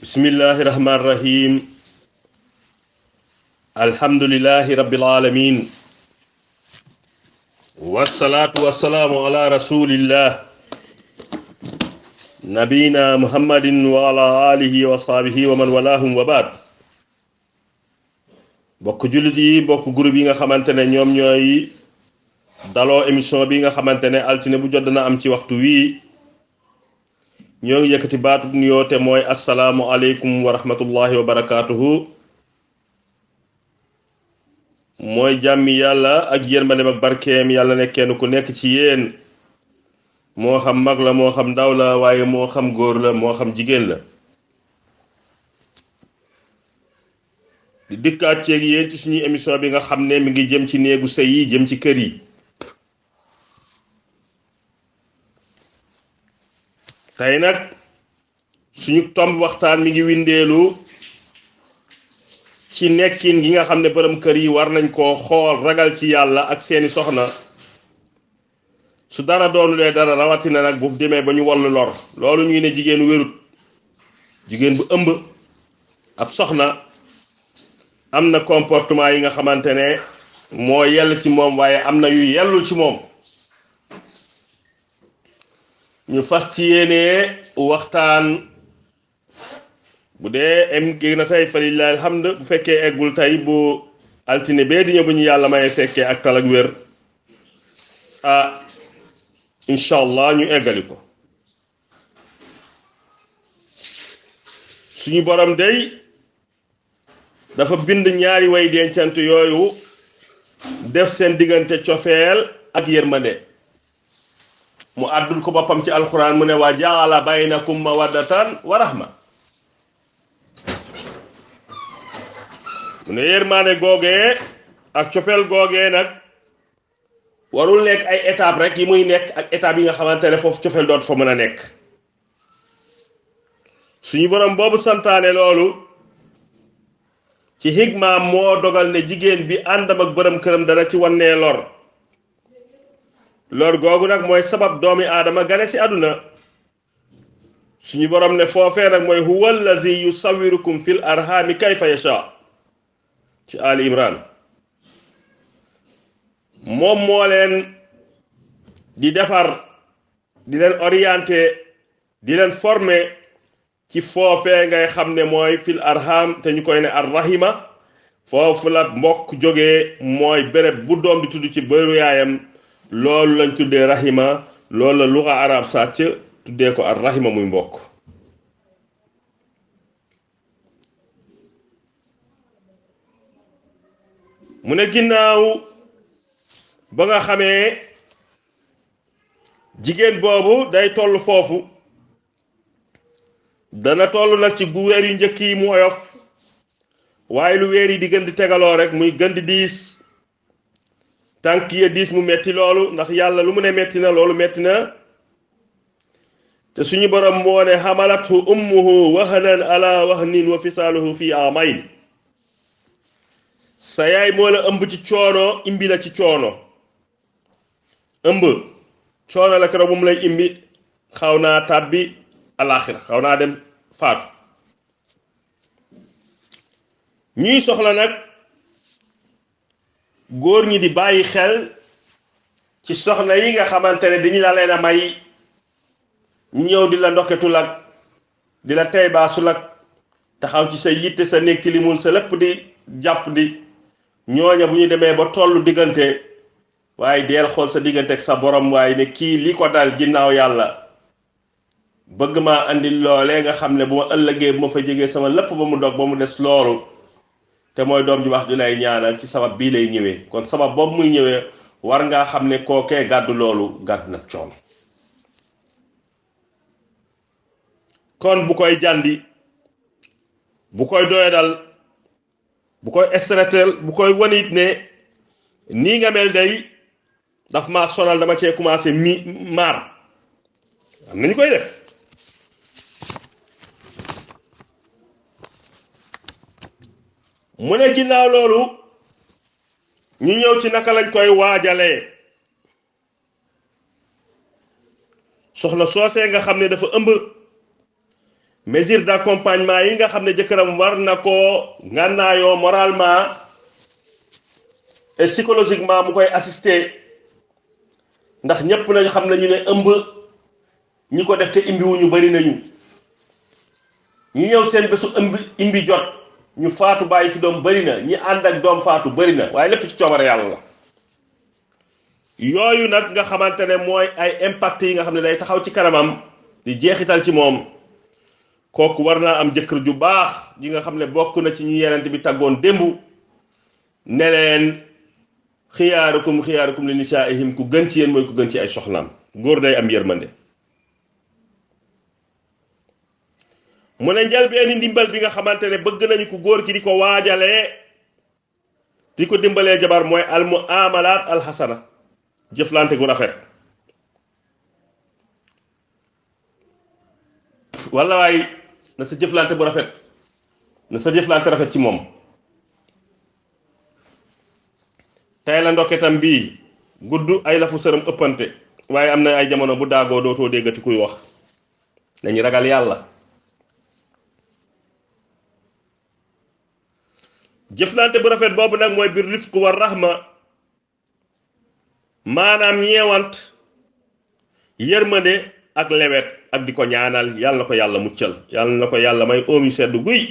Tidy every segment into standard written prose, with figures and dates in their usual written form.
bismillahi rahmani rahim alhamdulillahi rabbil alamin wassalatu wassalamu ala rasulillah nabina muhammadin wa ala alihi wa sahbihi wa man walahum wa ba'd. bokk jullit yi bokk groupe yi nga xamante ne ñoom ñooy daloo émission bi nga xamante ne altine bu jot dana am ci waxtu wii ñoo ngi yëkkati baatu nuyoo te mooy assalaamu aleykum wa rahmatullahi wa barakaatuhu. mooy jàmmi yàlla ak yërmandeem ak barkeem yàlla ne kenn ku nekk ci yéen moo xam mag la moo xam ndaw la waaye moo xam góor la moo xam jigéen la di dikkaat ceeg yéen ci suñuy émission bi nga xam ne mi ngi jëm ci néegu sëy yi jëm ci kër yi. tey nag suñu tomb waxtaan mi ngi windeelu ci nekkin gi nga xam ne borom kër yi war nañ koo xool ragal ci yàlla ak seeni soxna su dara doonulee dara rawatina nag bu demee ba ñu wallu lor. loolu ñuy ne jigéen wérut, jigéen bu ëmb ab soxna am na comportement yi nga xamante ne moo yell ci moom waaye am na yu yellul ci moom. ñu fas ci yéene waxtaan bu dee em géeg na tey fa lillahi alhamd, bu fekkee eggul tey bu altine bee di ñëw bu ñu yàlla may fekkee ak tal ak wér incha allah ñu eggali ko. suñu borom day dafa bind ñaari way dencant yooyu def seen diggante cofeel ak yërmande. mu àddul ko boppam ci alquran mu ne wa jaala baynakum mawaddatan wa rahma. mu ne yërmaane googee ak cofeel googee nag warul nekk ay étape rek yi muy nekk ak étape yi nga xamante ne foofu cofeel doot fa mën a nekk. suñu borom boobu santaane loolu ci hikmaam moo dogal ne jigéen bi àndam ak borom këram dana ci wannee lor. lor googu nag mooy sabab doomi aadama gane ci àdduna. suñu borom ne foofee nag mooy huwa allazi yusawirukum fil arhami kayfa yasha ci Ali Imran. moom moo leen di defar di leen orienté di leen former ci foofee ngay xam ne mooy fil arham te ñu koy ne ar rahima. foofu la mbokk jógee mooy béréb bu doom di tudd ci bëru yaayam loolu lañ tuddee rahima. loolu la luxa arab sàcc tuddee ko ar rahima muy mbokk. mu ne ginnaaw ba nga xamee jigéen boobu day toll foofu dana toll nag ci bu weer yu njëkk yi mu oyof waaye lu weer yi di gën di tegaloo rek muy gën di diis. tànk ya diis mu metti loolu ndax yàlla lu mu ne metti na loolu metti na. te suñu borom moo ne xamalathu ummuhu wahanan ala wahnin wa fisaaluhu fi amayn. sa yaay moo la ëmb ci coono imbi la ci coono. ëmb coono la keroog bu mu lay imbi xaw naa tàbbi alaxira, xaw naa dem faatu. ñuy soxla nag góor ñi di bàyyi xel ci soxna yi nga xamante ne dañu la leen a may ñu ñëw di la ndokketul ak di la tey baasul ak taxaw ci sa yitte sa néeg tilimul sa lépp di jàpp di ñooña bu ñu demee ba tollu diggante waaye deel xool sa diggante ak sa borom waaye ne kii li ko dal ginnaaw yàlla bëgg maa andi loolee nga xam ne bu ma ëllëgee bu ma fa jógee sama lépp ba mu dog ba mu des loolu te mooy doom ji wax ju lay ñaanal ci sabab bii lay ñëwee. kon sabab boobu muy ñëwee war ngaa xam ne kookee gàddu loolu gàddu nag coono. kon bu koy jàndi bu koy doyadal bu koy estretel bu koy wanit ne nii nga mel day daf maa sonal dama cee commencé maar am nañu koy def. mu ne ginnaaw loolu ñu ñëw ci naka lañ koy waajalee. soxna soosee nga xam ne dafa ëmb mesure d'accompagnement yi nga xam ne jëkkëram war na koo ngànnaayoo moralement et psychologiquement mu koy assister ndax ñépp nañu xam nañu ne ëmb ñi ko def te imbiwuñu bari nañu ñi ñëw seen bésu imbi jot ñu faatu bàyyi fi doom bari na ñi ànd ak doom faatu bari na waaye lépp ci coobare yàlla la yooyu nag nga xamante ne mooy ay impact yi nga xam ne day taxaw ci kanamam di jeexital ci moom kooku war naa am jëkkër ju baax ji nga xam ne bokk na ci ñu yenent bi tàggoon démb ne leen xiyaarukum li nisaa'ihim ku gën ci yéen mooy ku gën ci ay soxnaam góor day am yërmande mu ne njëlbeeni ndimbal bi nga xamante ne bëgg nañu ku góor ki di ko waajalee di ko dimbalee jabar mooy al muamalaat al xasana jëflante gu rafet walla waay na sa jëflante bu rafet na sa jëflante rafet ci moom tey la ndokketam bii gudd ay lafu sërëm ëppante waaye am na ay jamono bu daagoo dootoo déggati kuy wax nañu ragal yàlla jëflante bu rafet boobu nag mooy bir rifq war rahma maanaam ñeewant yërmande ak lewet ak di ko ñaanal yàlla na ko yàlla muccal yàlla na ko yàlla may oomi sedd guy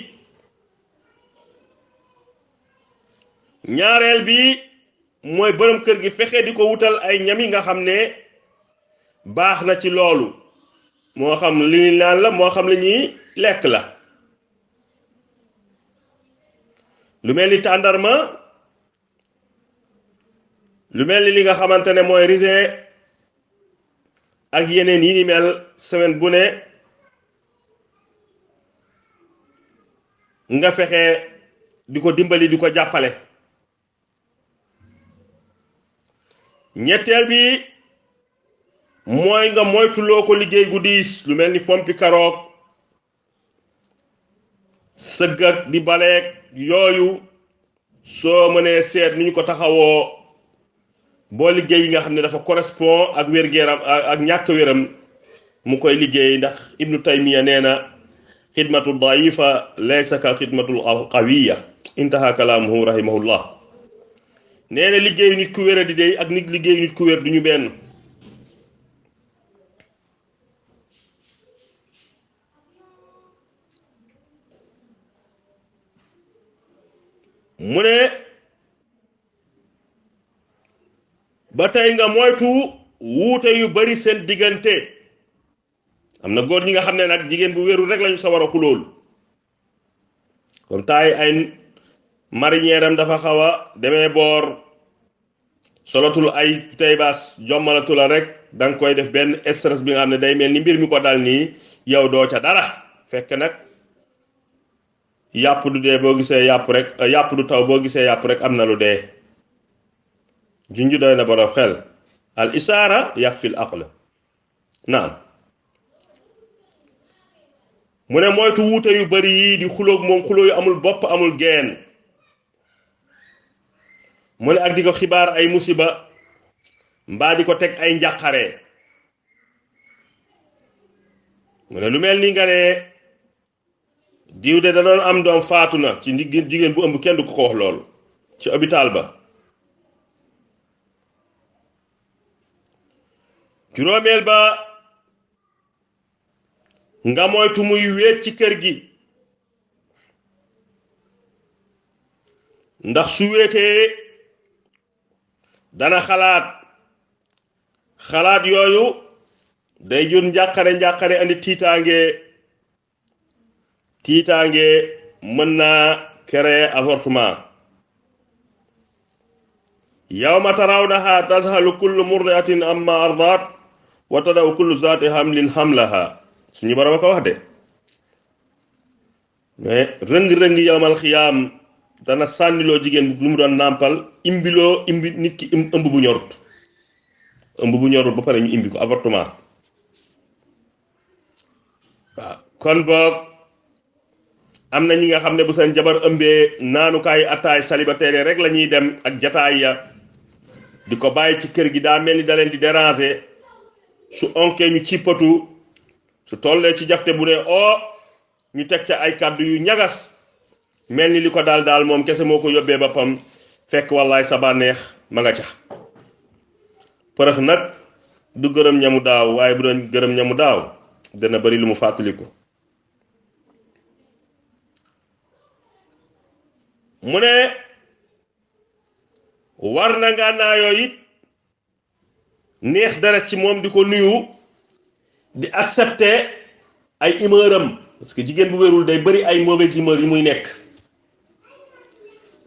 ñaareel bi mooy borom kër gi fexe di ko wutal ay ñam yi nga xam ne baax na ci loolu moo xam li ñuy naan la moo xam li ñuy lekk la lu mel ni tàndarma lu mel ni li nga xamante ne mooy raisin ak yeneen yi ni mel semaine bu ne nga fexe di ko dimbali di ko jàppale ñetteel bi mooy nga moytuloo ko liggéey gu diis lu mel ni fompi karoog sëgg ak di baleeg yooyu soo mënee seet ni ñu ko taxawoo boo liggéey yi nga xam ne dafa correspond ak wér-gu-yaram ak ñàkk wéram mu koy liggéey ndax ibnu taymiya nee na xidmatu daifa laysa ka xidmatul qawiya intaha kalaamuhu rahimahullah nee na liggéeyu nit ku wéra di dey ak nit liggéeyu nit ku wér du ñu benn mu ne ba tey nga moytu wuute yu bari seen diggante am na góor ñi nga xam ne nag jigéen bu wérul rek lañu sa war a xulool comme taay ay marinière am dafa xaw a demee boor solotul ay taybaas jommalatu la rek danga koy def benn stress bi nga xam ne day mel ni mbir mi ko dal nii yow doo ca dara fekk nag yàpp du dee boo gisee yàpp rek yàpp du taw boo gisee yàpp rek am na lu dee junju doy na borom xel al isaara yaxfil aql naam mu ne moytu wuute yu bari yi di xuloog moom xuloo yu amul bopp amul geen mu ne ak di ko xibaar ay musiba mbaa di ko teg ay njàqare mu ne lu mel ni nga ne diw de da doon am doom faatu na ci jigéen bu ëmb kenn du ko wax loolu ci hôpital ba juróomeel ba nga moytu muy wéet ci kër gi ndax su wéetee dana xalaat yooyu day jur njàqare andi tiitaange mën naa créer avortement yawma tarawnaha tazhalu kullu murdi'atin amma ardat wa tada'u kullu zati hamlin hamlaha suñu borom a ko wax de mais rëng-rëng yawmal xiyaam dana sànniloo jigéen lu mu doon nàmpal imbi nit ki ëmb bu ñorut ba pare ñu imbi ko avortement waaw kon boog am na ñi nga xam ne bu seen jabar ëmbee naanukaayu attaay célibataire rek la ñuy dem ak jataay ya di ko bàyyi ci kër gi daa mel ni da leen di déranger su onkee ñu cippatu su tollee ci jafte bu ne ñu teg ca ay kàddu yu ñagas mel ni li ko daal moom kese moo ko yóbbee boppam fekk wallaay sa bànneex ma nga ca përëx nag du gërëm ñamu daaw waaye bu doon gërëm ñamu daaw dana bari lu mu fàttaliku mu ne war na nga naayoo it neex dara ci moom di ko nuyu di accepter ay humeur am parce que jigéen bu wérul day bari ay mauvaise humeur yi muy nekk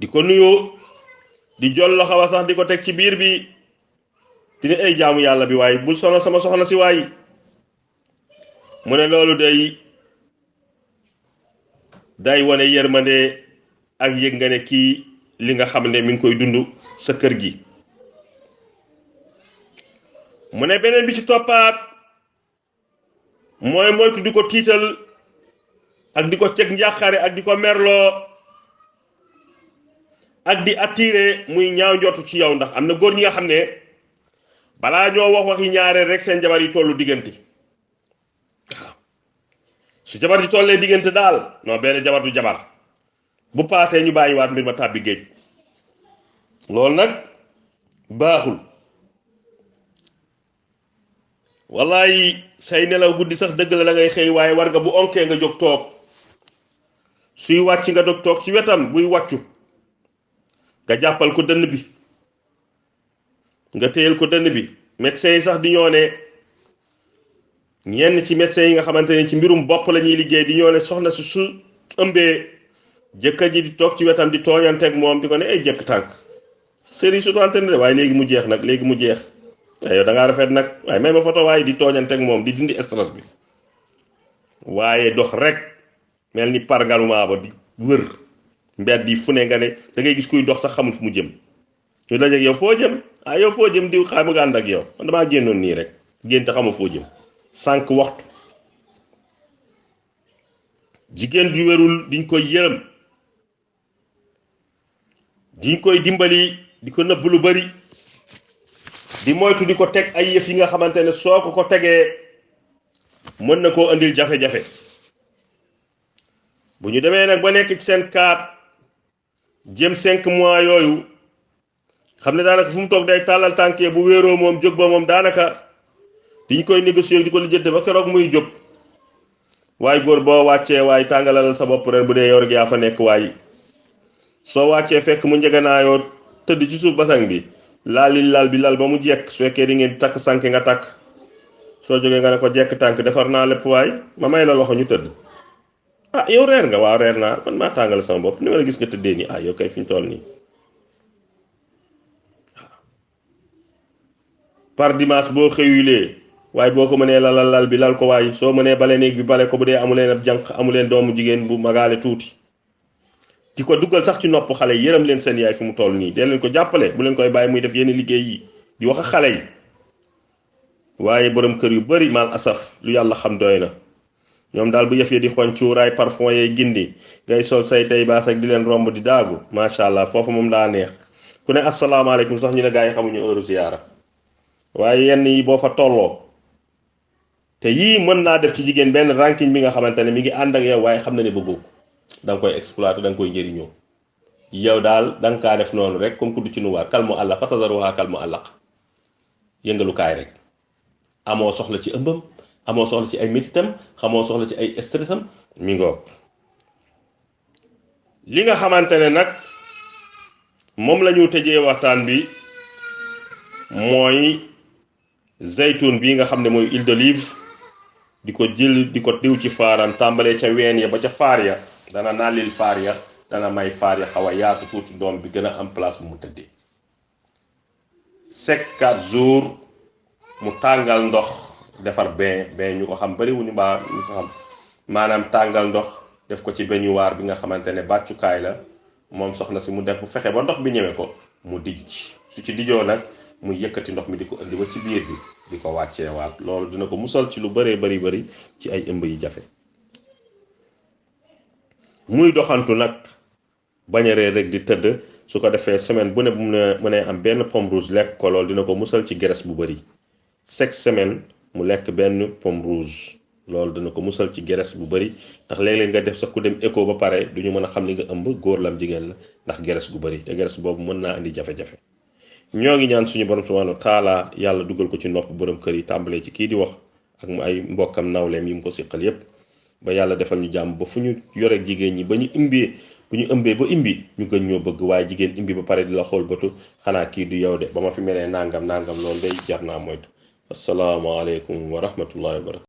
di ko nuyu di jol loxo wa sax di ko teg ci biir bi di ne ay jaamu yàlla bi waaye bul sonal sama soxna si waay mu ne loolu day wane yërmande ak yëg nga ne kii li nga xam ne mi ngi koy dund sa kër gi mu ne beneen bi ci toppaat mooy moytu di ko tiital ak di ko teg njàqare ak di ko merloo ak di attiré muy ñaaw njortu ci yow ndax am na góor ñi nga xam ne balaa ñoo wax waxi ñaareel rek seen jabar yi tollu diggante waaw su jabar yi tollee diggante daal non benn jabar du jabar bu paasee ñu bàyyiwaat mbir ma tàbbi géej loolu nag baaxul wallaay say nelaw guddi sax dëgg la da ngay xëy waaye war nga bu onkee nga jóg toog suy wàcc nga jóg toog ci wetam buy wàccu nga jàppal ko dënn bi nga téyel ko dënn bi médecins yi sax di ñoo ne ñenn ci médecins yi nga xamante ne ci mbirum bopp la ñuy liggéey di ñoo ne soxna si su ëmbee jëkkër ji di toog ci wetam di tooñanteeg moom di ko ne ay jëkk tànk sëriñ su tante ne waaye léegi mu jeex nag léegi mu jeex waaye yow da ngaa rafet nag waaye may ma photo waaye di tooñanteeg moom di dindi stress bi waaye dox rek mel ni pargaluma ba di wër mbedd yi fu ne nga ne da ngay gis kuy dox sax xamul fu mu jëm ñu dajeeg yow foo jëm yow foo jëm diw xaar ma nga ànd ak yow man damaa génnoon nii rek génn te xamul foo jëm sànq waxtu jigéen du wérul diñ koy yërëm diñ koy dimbali di ko nëbb lu bari di moytu di ko teg ay yëf yi nga xamante ne soo ko tegee mën na koo andil jafe-jafe bu ñu demee nag ba nekk ci seen 4 jëm 5 mois yooyu xam ne daanaka fu mu toog day tàllal tànkee bu wéeroo moom jóg ba moom daanaka diñ koy négocier di ko lijjante ba keroog muy jóg waaye góor boo wàccee waaye tàngalalal sa bopp ren bu dee yow rek yaa fa nekk waaye soo wàccee fekk mu njëganaayoo tëdd ci suuf basang bi lal bi lal ba mu jekk su fekkee di ngeen takk sànke nga takk soo jógee nga ne ko jekk tànk defar naa lépp waay ma may la loxo ñu tëdd yow reer nga waaw reer naa man maa tàngal sama bopp ni ma la gis nga tëddee nii yow kay fi ñu toll nii par dimanche boo xëyulee waaye boo ko mënee lal bi lal ko waaye soo mënee bale néeg bi bale ko bu dee amuleen ab jànq amuleen doomu jigéen bu magaale tuuti di ko duggal sax ci nopp xale yi yërëm leen seen yaay fi mu toll nii dee leen ko jàppale bu leen koy bàyyi muy def yenn liggéey yi di wax ak xale yi waaye borom kër yu bari mal asaf lu yàlla xam doy na ñoom daal bu yëf yi di xoñ cuuraay parfum yee gindi ngay sol say tey baas ak di leen romb di daagu macha allah foofu moom daa neex ku ne asalaamaaleykum sax ñu ne gaa yi xamuñu heure ziyaara waaye yenn yi boo fa tolloo te yii mën naa def ci jigéen benn ranking bi nga xamante ne mi ngi ànd ak yow waaye xam na ne bëggoo ko da nga koy exploiter da nga koy njëriñoo yow daal da nga kaa def noonu rek comme ku du ci nuwaar kalmu àllaq fa tazaruha kalmu àllaq yëngalukaay rek amoo soxla ci ëmbam amoo soxla ci ay métitam xamoo soxla ci ay stressam mi ngoo li nga xamante ne nag moom la ñu tëjee waxtaan bi mooy zaytun bii nga xam ne mooy huile d'olive di ko jël di ko diw ci faaram tàmbalee ca ween ya ba ca faar ya dana naalil faar ya dana may faar ya xaw a yaatu tuuti doom bi gën a am place bu mu tëddee 4 jours mu tàngal ndox defar bain ñu ko xam bariwuñu mbaa ñu ko xam maanaam tàngal ndox def ko ci baignoire bi nga xamante ne bàccukaay la moom soxna si mu def bu fexe ba ndox bi ñëwee ko mu dijj su ci dijjoo nag mu yëkkati ndox mi di ko indi ba ci biir bi di ko wàcceewaat loolu dina ko musal ci lu bëree bari ci ay ëmb yi jafe muy doxantu nag bañ a reer rek di tëdd su ko defee semaine bu ne bu mënee am benn pomme rouge lekk ko loolu dina ko musal ci graisse bu bëri chaque semaine mu lekk benn pomme rouge loolu dana ko musal ci geres bu bari ndax léeg-léeg nga def sax ku dem écho ba pare duñu mën a xam li nga ëmb góor lam jigéen la ndax geres gu bari te geres boobu mën naa indi jafe-jafe ñoo ngi ñaan suñu borom subhanahu wa taala yàlla dugal ko ci nopp borom kër yi tàmbalee ci kii di wax ak ay mbokkam nawleem yi mu ko siqal yépp ba yàlla defal ñu jàmm ba fu ñu yore jigéen ñi ba ñu imbee bu ñu ëmbee ba imbi ñu gën ñoo bëgg waaye jigéen imbi ba pare di la xool bëtu xanaa kii du yow de ba ma fi melee nangam loolu day jar naa moytu asalaamaaleykum wa rahmatullahi wa barakatu